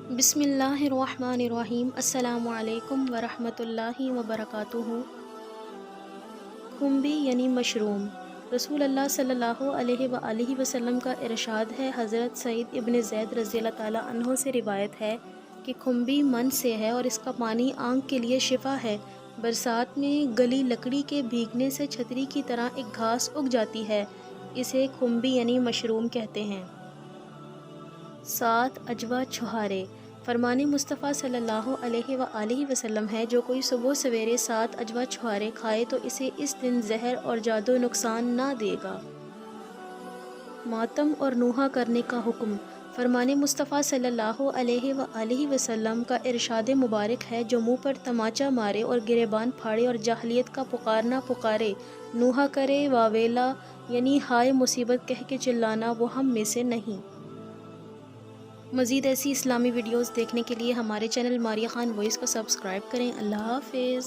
बिस्मिल्लाहिर्रहमानिर्रहीम। अस्सलामु अलैकुम वरहमतुल्लाहि वबरकातुहू। खुम्बी यानी मशरूम। रसूल अल्लाह सल्लल्लाहु अलैहि वसल्लम का इरशाद है, हज़रत सईद इब्न ज़ैद रज़ियल्लाहु ताला अन्हो से रिवायत है कि खुम्बी मन से है और इसका पानी आँख के लिए शिफा है। बरसात में गली लकड़ी के भीगने से छतरी की तरह एक घास उग जाती है। इसे खुम्बी यानी मशरूम कहते हैं। 7 अजवा छुहारे। फरमाने मुस्तफ़ा सल्लल्लाहु अलैहि वसल्लम है, जो कोई सुबह सवेरे 7 अजवा छुहारे खाए तो इसे इस दिन जहर और जादू नुकसान ना देगा। मातम और नूहा करने का हुक्म। फरमाने मुस्तफ़ा सल्लल्लाहु अलैहि वसल्लम का इरशाद मुबारक है, जो मुँह पर तमाचा मारे और गिरेबान फाड़े और जाहलियत का पुकारना पुकारे, नूहा करे, वावेला यानी हाय मुसीबत कह के चिल्लाना, वो हम में से नहीं। मज़ीद ऐसी इस्लामी वीडियोज़ देखने के लिए हमारे चैनल मारिया ख़ान वॉइस को सब्सक्राइब करें। अल्लाह हाफ़िज़।